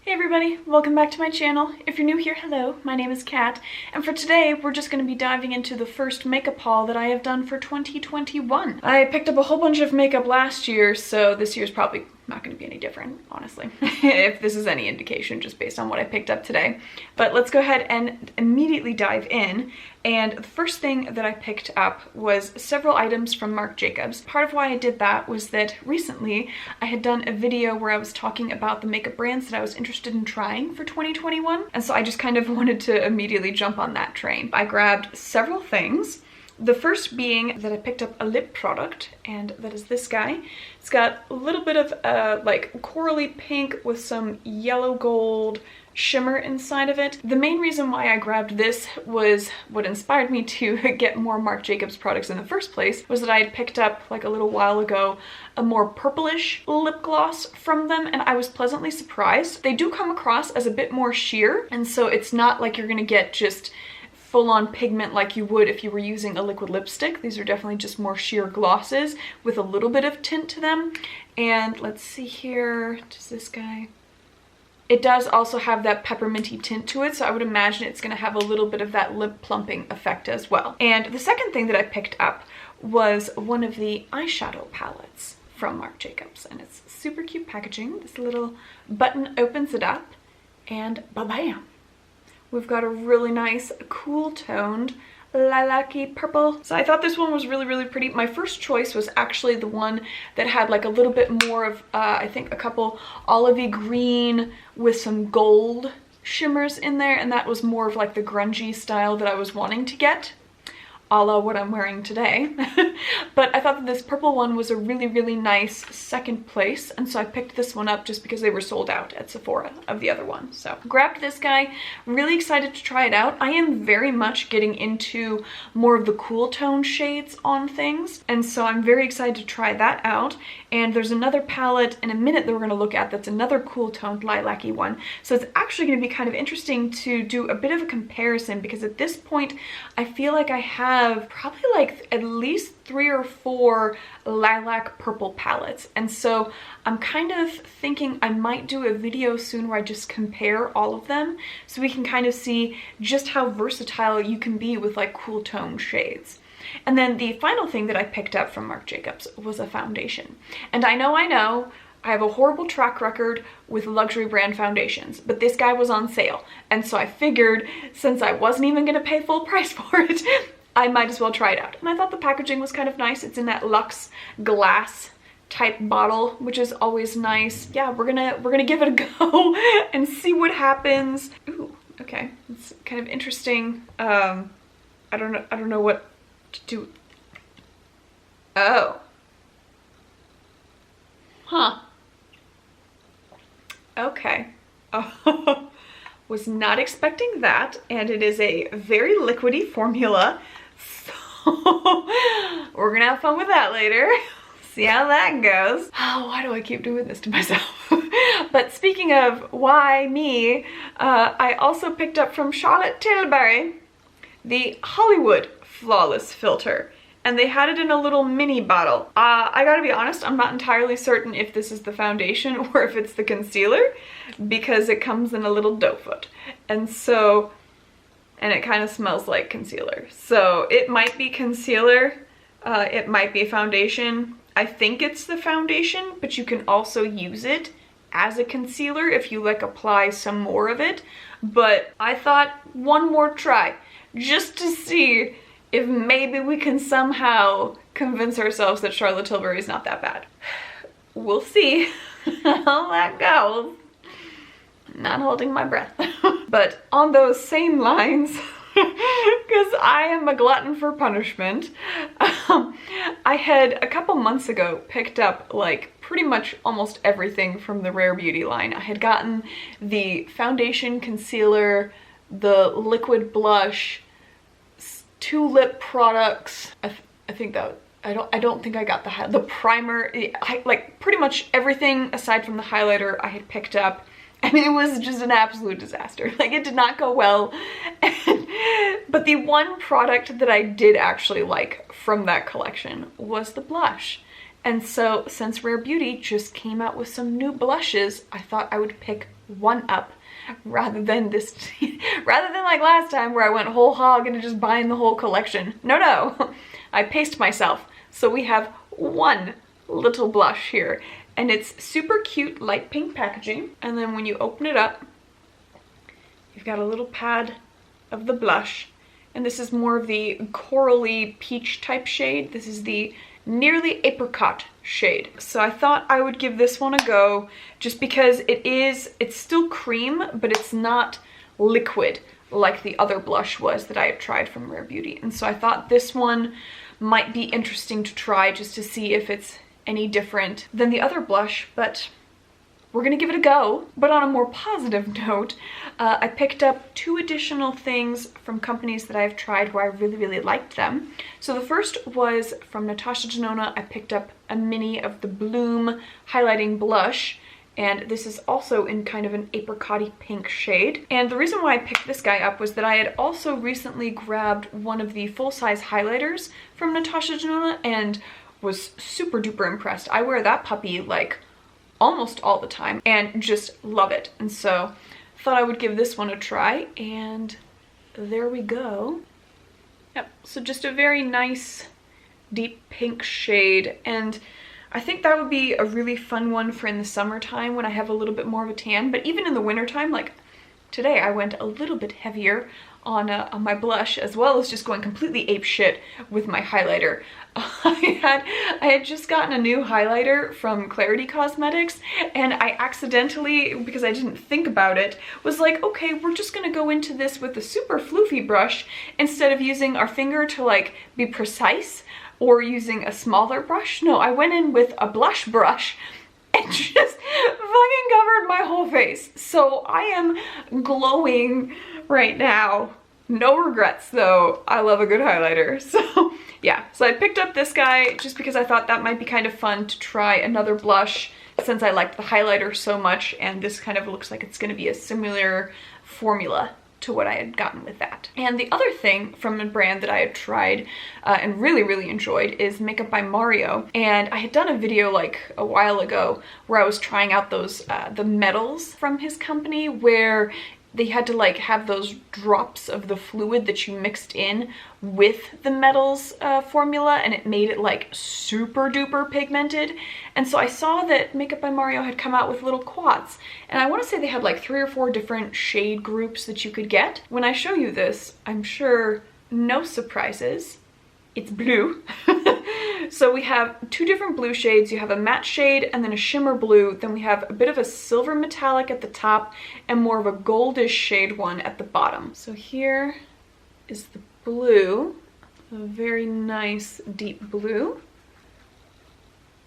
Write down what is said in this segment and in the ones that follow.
Hey everybody, welcome back to my channel. If you're new here, hello, my name is Kat, and for today we're just going to be diving into the first makeup haul that I have done for 2021. I picked up a whole bunch of makeup last year, so this year's probably not going to be any different, honestly, if this is any indication just based on what I picked up today. But let's go ahead and immediately dive in. And the first thing that I picked up was several items from Marc Jacobs. Part of why I did that was that recently I had done a video where I was talking about the makeup brands that I was interested in trying for 2021. And so I just kind of wanted to immediately jump on that train. I grabbed several things. The first being that I picked up a lip product, and that is this guy. It's got a little bit of like corally pink with some yellow gold shimmer inside of it. The main reason why I grabbed this was what inspired me to get more Marc Jacobs products in the first place, was that I had picked up like a little while ago a more purplish lip gloss from them, and I was pleasantly surprised. They do come across as a bit more sheer, and so it's not like you're gonna get just full-on pigment like you would if you were using a liquid lipstick. These are definitely just more sheer glosses with a little bit of tint to them. And let's see here, does this guy? It does also have that pepperminty tint to it, so I would imagine it's going to have a little bit of that lip plumping effect as well. And the second thing that I picked up was one of the eyeshadow palettes from Marc Jacobs, and it's super cute packaging. This little button opens it up, and ba-bam! We've got a really nice, cool toned lilac-y purple. So I thought this one was really pretty. My first choice was actually the one that had like a little bit more of, I think a couple olivey green with some gold shimmers in there, and that was more of like the grungy style that I was wanting to get, a la what I'm wearing today. But I thought that this purple one was a really nice second place, and so I picked this one up just because they were sold out at Sephora of the other one. So grabbed this guy, really excited to try it out. I am very much getting into more of the cool tone shades on things, and so I'm very excited to try that out. And there's another palette in a minute that we're going to look at that's another cool toned lilac-y one. So it's actually going to be kind of interesting to do a bit of a comparison, because at this point I feel like I have probably like at least 3 or 4 lilac purple palettes, and so I'm kind of thinking I might do a video soon where I just compare all of them so we can kind of see just how versatile you can be with like cool tone shades. And then the final thing that I picked up from Marc Jacobs was a foundation. And I know I have a horrible track record with luxury brand foundations, but this guy was on sale, and so I figured since I wasn't even going to pay full price for it, I might as well try it out. And I thought the packaging was kind of nice. It's in that luxe glass type bottle, which is always nice. Yeah, we're gonna give it a go and see what happens. Ooh, okay, it's kind of interesting. I don't know what to do. Oh, huh. Okay. Oh, was not expecting that, and it is a very liquidy formula. So we're gonna have fun with that later. See how that goes. Oh, why do I keep doing this to myself? But speaking of why me, I also picked up from Charlotte Tilbury the Hollywood Flawless Filter, and they had it in a little mini bottle. I gotta be honest, I'm not entirely certain if this is the foundation or if it's the concealer, because it comes in a little doe foot. And so, and it kind of smells like concealer. So it might be concealer, it might be foundation. I think it's the foundation, but you can also use it as a concealer if you like apply some more of it. But I thought one more try, just to see if maybe we can somehow convince ourselves that Charlotte Tilbury is not that bad. We'll see how that goes. Not holding my breath. But on those same lines, because I am a glutton for punishment, I had a couple months ago picked up like pretty much almost everything from the Rare Beauty line. I had gotten the foundation, concealer, the liquid blush, 2 lip products. I think that I don't think I got the primer. Like pretty much everything aside from the highlighter I had picked up, and it was just an absolute disaster. Like, it did not go well. But the one product that I did actually like from that collection was the blush. And so since Rare Beauty just came out with some new blushes, I thought I would pick one up rather than rather than like last time where I went whole hog into just buying the whole collection. No, I paced myself. So we have one little blush here, and it's super cute light pink packaging. And then when you open it up, you've got a little pad of the blush, and this is more of the corally peach type shade. This is the Nearly Apricot shade. So I thought I would give this one a go just because it's still cream, but it's not liquid like the other blush was that I had tried from Rare Beauty. And so I thought this one might be interesting to try just to see if it's any different than the other blush, but we're gonna give it a go. But on a more positive note, I picked up 2 additional things from companies that I've tried where I really liked them. So the first was from Natasha Denona. I picked up a mini of the Bloom highlighting blush, and this is also in kind of an apricot-y pink shade. And the reason why I picked this guy up was that I had also recently grabbed one of the full-size highlighters from Natasha Denona and was super duper impressed. I wear that puppy like almost all the time and just love it. And so thought I would give this one a try, and there we go. Yep, so just a very nice deep pink shade, and I think that would be a really fun one for in the summertime when I have a little bit more of a tan. But even in the wintertime, like today I went a little bit heavier on my blush, as well as just going completely ape shit with my highlighter. I had just gotten a new highlighter from Clarity Cosmetics, and I accidentally, because I didn't think about it, was like, okay, we're just gonna go into this with a super floofy brush instead of using our finger to like be precise or using a smaller brush. No, I went in with a blush brush and just fucking covered my whole face. So I am glowing right now. No regrets though. I love a good highlighter. So yeah, so I picked up this guy just because I thought that might be kind of fun to try another blush since I liked the highlighter so much, and this kind of looks like it's going to be a similar formula to what I had gotten with that. And the other thing from a brand that I had tried and really enjoyed is Makeup by Mario. And I had done a video like a while ago where I was trying out those the metals from his company, where they had to like have those drops of the fluid that you mixed in with the metals formula, and it made it like super duper pigmented. And so I saw that Makeup by Mario had come out with little quads, and I want to say they had like 3 or 4 different shade groups that you could get. When I show you this, I'm sure no surprises, it's blue. So we have 2 different blue shades. You have a matte shade and then a shimmer blue. Then we have a bit of a silver metallic at the top and more of a goldish shade one at the bottom. So here is the blue, a very nice deep blue.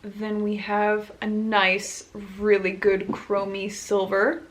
Then we have a nice, really good chromy silver.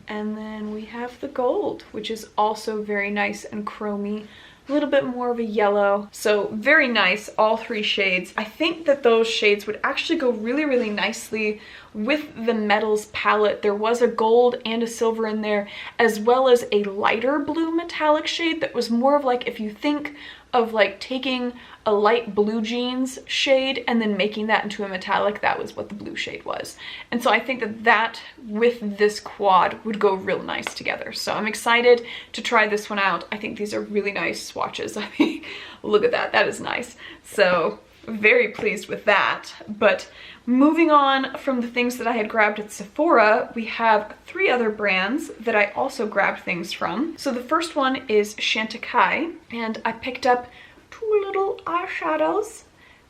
And then we have the gold, which is also very nice and chromy. A little bit more of a yellow. So very nice, all 3 shades. I think that those shades would actually go really nicely with the metals palette. There was a gold and a silver in there, as well as a lighter blue metallic shade that was more of like, if you think of like taking a light blue jeans shade and then making that into a metallic, that was what the blue shade was. And so I think that that with this quad would go real nice together. So I'm excited to try this one out. I think these are really nice swatches. I mean, look at that, that is nice. So very pleased with that. But moving on from the things that I had grabbed at Sephora, we have 3 other brands that I also grabbed things from. So the first one is Chantecaille, and I picked up 2 little eyeshadows.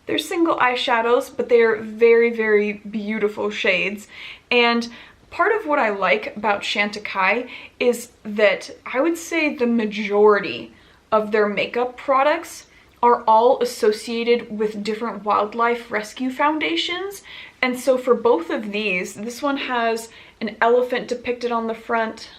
They're single eyeshadows, but they are very beautiful shades. And part of what I like about Chantecaille is that I would say the majority of their makeup products are all associated with different wildlife rescue foundations. And so for both of these, this one has an elephant depicted on the front,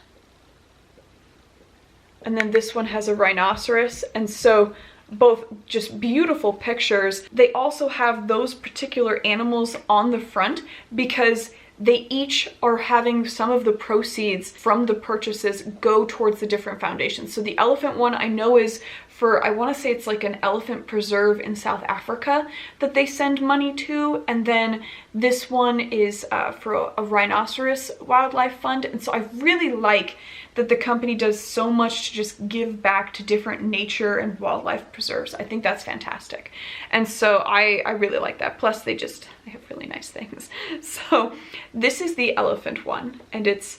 and then this one has a rhinoceros. And so both just beautiful pictures. They also have those particular animals on the front because they each are having some of the proceeds from the purchases go towards the different foundations. So the elephant one I know is for, I want to say it's like an elephant preserve in South Africa that they send money to, and then this one is for a rhinoceros wildlife fund. And so I really like that the company does so much to just give back to different nature and wildlife preserves. I think that's fantastic. And so I really like that. Plus they have really nice things. So this is the elephant one, and it's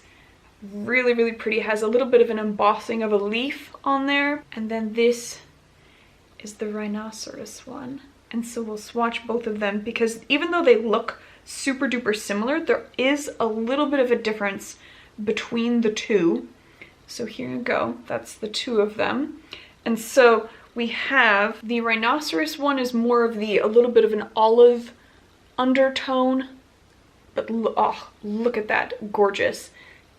really, really pretty. It has a little bit of an embossing of a leaf on there. And then this is the rhinoceros one. And so we'll swatch both of them, because even though they look super duper similar, there is a little bit of a difference between the two. So here you go, that's the two of them. And so we have the rhinoceros one is more of a little bit of an olive undertone, but oh, look at that, gorgeous.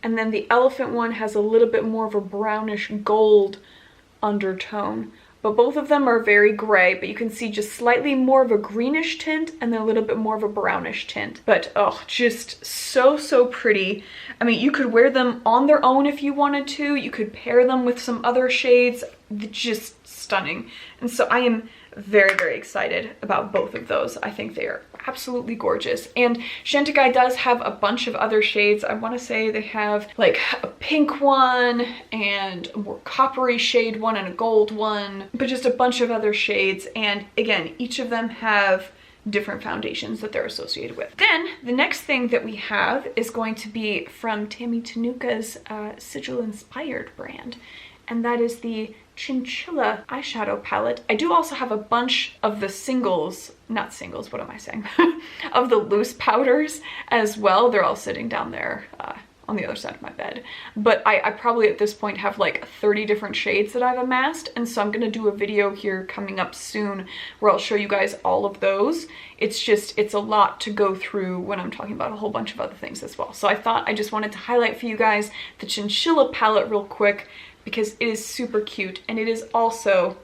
And then the elephant one has a little bit more of a brownish gold undertone. But both of them are very gray, but you can see just slightly more of a greenish tint and then a little bit more of a brownish tint. But oh, just so, so pretty. I mean, you could wear them on their own if you wanted to. You could pair them with some other shades. Just stunning. And so I am very, very excited about both of those. I think they are absolutely gorgeous. And Chantecaille does have a bunch of other shades. I want to say they have like a pink one and a more coppery shade one and a gold one, but just a bunch of other shades. And again, each of them have different foundations that they're associated with. Then the next thing that we have is going to be from Tammy Tenuka's Sigil Inspired brand, and that is the Chinchilla eyeshadow palette. I do also have a bunch of the singles, not singles, what am I saying? of the loose powders as well. They're all sitting down there on the other side of my bed. But I probably at this point have like 30 different shades that I've amassed. And so I'm gonna do a video here coming up soon where I'll show you guys all of those. It's a lot to go through when I'm talking about a whole bunch of other things as well. So I thought I just wanted to highlight for you guys the Chinchilla palette real quick, because it is super cute, and it is also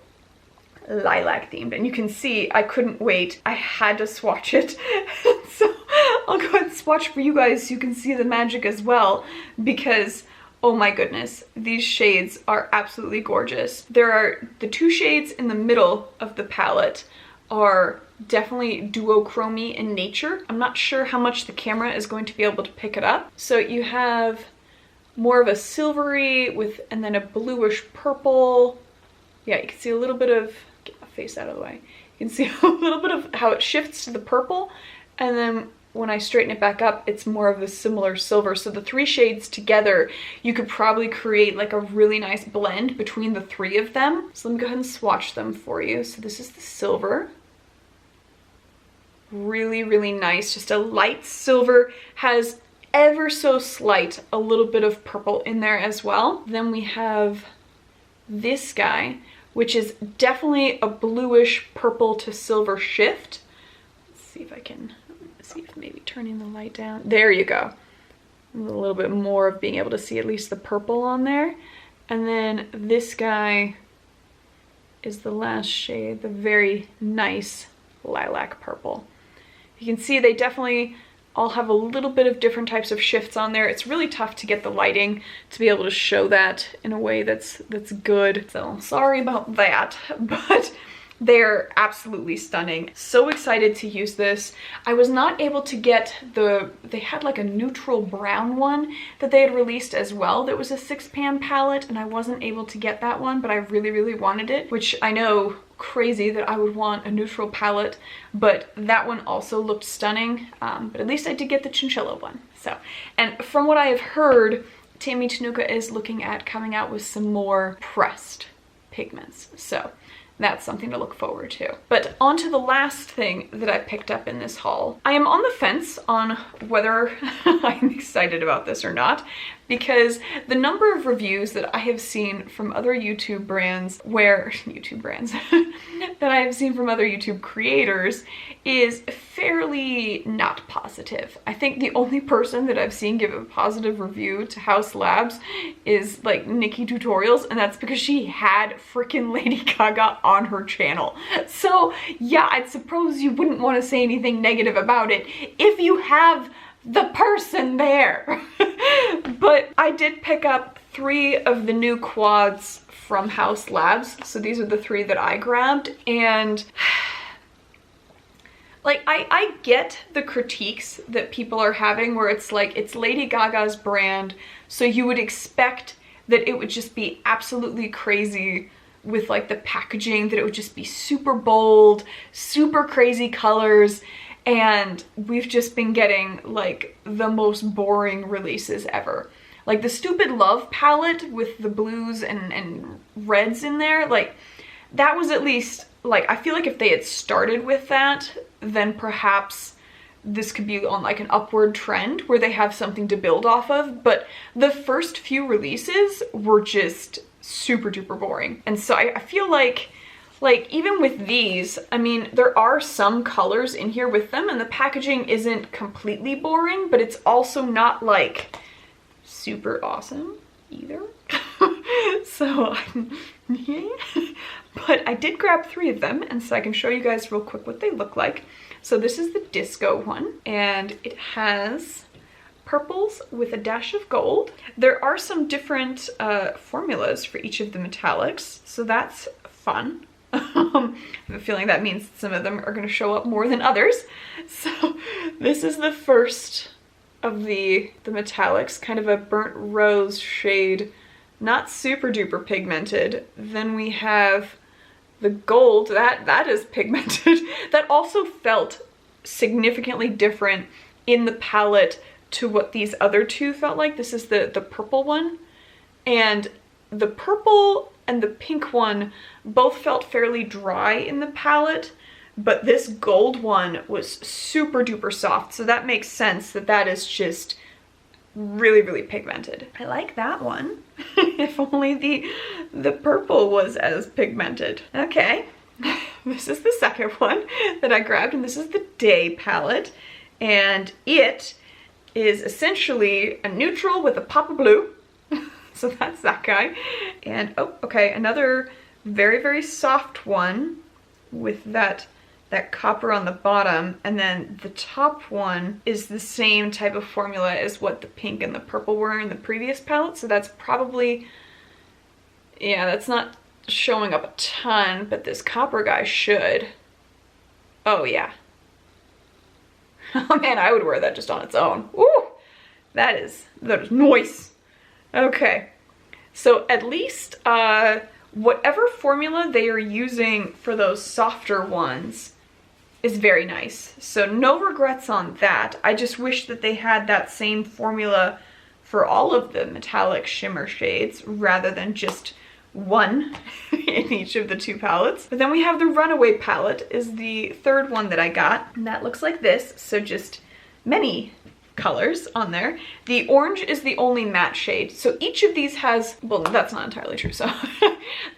lilac themed. And you can see I couldn't wait. I had to swatch it. So I'll go ahead and swatch for you guys so you can see the magic as well, because oh my goodness, these shades are absolutely gorgeous. There are the two shades in the middle of the palette are definitely duochrome in nature. I'm not sure how much the camera is going to be able to pick it up. So you have more of a silvery with, and then a bluish purple. Yeah, you can see a little bit of, get my face out of the way. You can see a little bit of how it shifts to the purple, and then when I straighten it back up, it's more of the similar silver. So the three shades together, you could probably create like a really nice blend between the three of them. So let me go ahead and swatch them for you. So this is the silver. Really, really nice. Just a light silver, has ever so slight a little bit of purple in there as well. Then we have this guy, which is definitely a bluish purple to silver shift. Let's see if I can see if maybe turning the light down. There you go. A little bit more of being able to see at least the purple on there. And then this guy is the last shade, the very nice lilac purple. You can see they definitely all have a little bit of different types of shifts on there. It's really tough to get the lighting to be able to show that in a way that's good. So sorry about that, but they're absolutely stunning. So excited to use this. I was not able to get they had like a neutral brown one that they had released as well. That was a 6-pan palette, and I wasn't able to get that one, but I really, really wanted it, which I know crazy that I would want a neutral palette, but that one also looked stunning. But at least I did get the Chinchilla one. So, and from what I have heard, Tammy Tenuka is looking at coming out with some more pressed pigments. So that's something to look forward to. But on to the last thing that I picked up in this haul. I am on the fence on whether I'm excited about this or not, because the number of reviews that I have seen from other YouTube brands that I have seen from other YouTube creators is fairly not positive. I think the only person that I've seen give a positive review to Haus Labs is like Nikki Tutorials, and that's because she had freaking Lady Gaga on her channel. So yeah, I suppose you wouldn't want to say anything negative about it if you have the person there. But I did pick up 3 of the new quads from Haus Labs. So these are the 3 that I grabbed, and like I get the critiques that people are having where it's like, it's Lady Gaga's brand, so you would expect that it would just be absolutely crazy with like the packaging, that it would just be super bold, super crazy colors, and we've just been getting like the most boring releases ever. Like the Stupid Love palette with the blues and reds in there, like that was at least, like, I feel like if they had started with that, then perhaps this could be on like an upward trend where they have something to build off of. But the first few releases were just super duper boring. And so I feel like even with these, I mean, there are some colors in here with them and the packaging isn't completely boring, but it's also not like super awesome either. So yeah. But I did grab 3 of them, and so I can show you guys real quick what they look like. So this is the disco one, and it has purples with a dash of gold. There are some different formulas for each of the metallics, so that's fun. I have a feeling that means some of them are going to show up more than others. So this is the first of the metallics, kind of a burnt rose shade, not super duper pigmented. Then we have the gold, that is pigmented. That also felt significantly different in the palette to what these other 2 felt like. This is the purple one, and the purple and the pink one both felt fairly dry in the palette, but this gold one was super duper soft, so that makes sense that that is just really, really pigmented. I like that one. If only the purple was as pigmented. Okay, this is the second one that I grabbed, and this is the Day palette, and it is essentially a neutral with a pop of blue. So that's that guy. And oh, okay, another very, very soft one with that copper on the bottom, and then the top one is the same type of formula as what the pink and the purple were in the previous palette. So that's probably, yeah, that's not showing up a ton, but this copper guy should. Oh yeah. Oh man, I would wear that just on its own. Ooh, that is nice. Okay, so at least whatever formula they are using for those softer ones is very nice. So no regrets on that. I just wish that they had that same formula for all of the metallic shimmer shades rather than just one in each of the 2 palettes. But then we have the Runaway palette, is the 3rd one that I got, and that looks like this. So just many colors on there. The orange is the only matte shade. So each of these has, well, that's not entirely true. So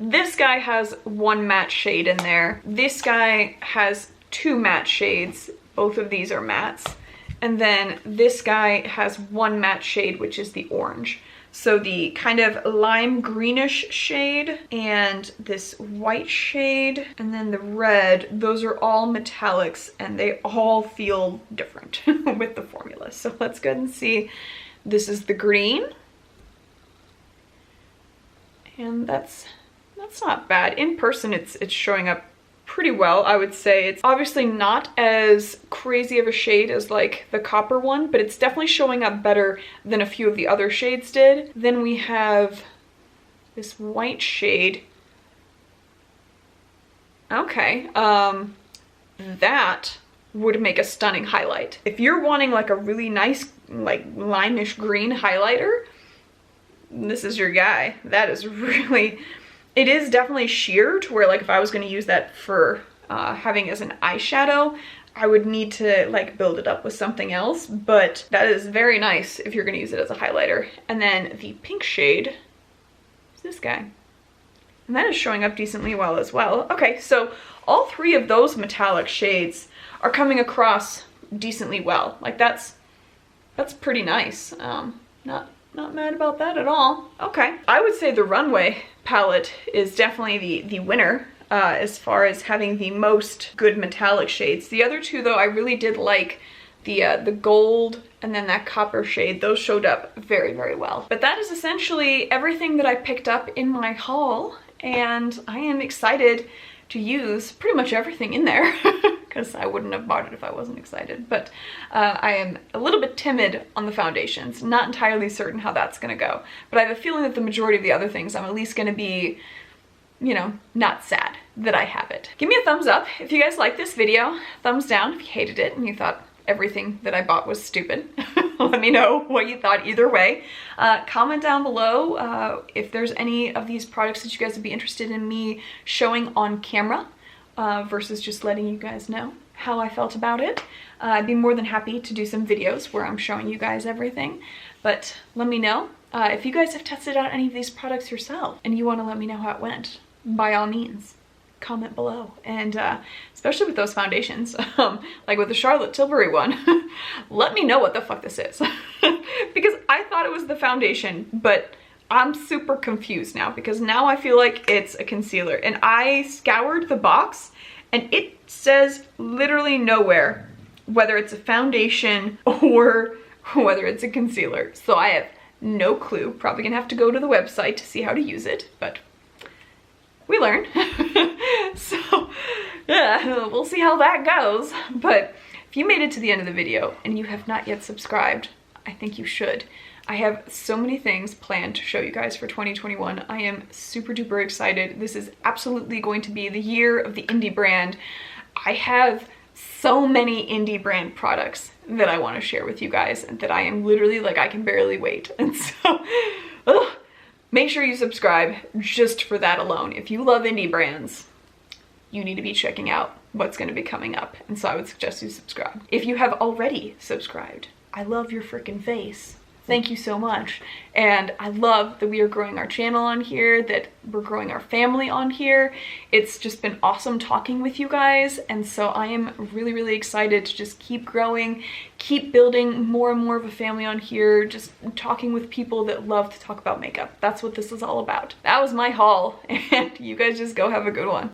this guy has 1 matte shade in there. This guy has 2 matte shades. Both of these are mattes. And then this guy has 1 matte shade, which is the orange. So the kind of lime greenish shade and this white shade and then the red, those are all metallics and they all feel different with the formula. So let's go ahead and see. This is the green. And that's not bad. In person, it's showing up pretty well, I would say. It's obviously not as crazy of a shade as like the copper one, but it's definitely showing up better than a few of the other shades did. Then we have this white shade. Okay, that would make a stunning highlight. If you're wanting like a really nice like limeish green highlighter, this is your guy. That is really, it is definitely sheer to where like if I was going to use that for having as an eyeshadow, I would need to like build it up with something else, but that is very nice if you're going to use it as a highlighter. And then the pink shade is this guy. And that is showing up decently well as well. Okay, so all 3 of those metallic shades are coming across decently well. Like that's pretty nice. Not mad about that at all. Okay, I would say the Runway palette is definitely the winner as far as having the most good metallic shades. The other 2 though, I really did like the gold and then that copper shade, those showed up very, very well. But that is essentially everything that I picked up in my haul, and I am excited to use pretty much everything in there because I wouldn't have bought it if I wasn't excited. But I am a little bit timid on the foundations, not entirely certain how that's gonna go. But I have a feeling that the majority of the other things I'm at least gonna be, you know, not sad that I have it. Give me a thumbs up if you guys like this video, thumbs down if you hated it and you thought everything that I bought was stupid. Let me know what you thought either way. Comment down below if there's any of these products that you guys would be interested in me showing on camera versus just letting you guys know how I felt about it. I'd be more than happy to do some videos where I'm showing you guys everything, but let me know. If you guys have tested out any of these products yourself and you want to let me know how it went, by all means, comment below. And especially with those foundations, like with the Charlotte Tilbury one, let me know what the fuck this is. Because I thought it was the foundation, but I'm super confused now because now I feel like it's a concealer. And I scoured the box and it says literally nowhere whether it's a foundation or whether it's a concealer. So I have no clue. Probably gonna have to go to the website to see how to use it, but we learn. So yeah, we'll see how that goes. But if you made it to the end of the video and you have not yet subscribed, I think you should. I have so many things planned to show you guys for 2021. I am super duper excited. This is absolutely going to be the year of the indie brand. I have so many indie brand products that I want to share with you guys that I am literally like, I can barely wait. And so, make sure you subscribe just for that alone. If you love indie brands, you need to be checking out what's going to be coming up. And so I would suggest you subscribe. If you have already subscribed, I love your freaking face. Thank you so much. And I love that we are growing our channel on here, that we're growing our family on here. It's just been awesome talking with you guys. And so I am really, really excited to just keep growing, keep building more and more of a family on here, just talking with people that love to talk about makeup. That's what this is all about. That was my haul, and you guys just go have a good one.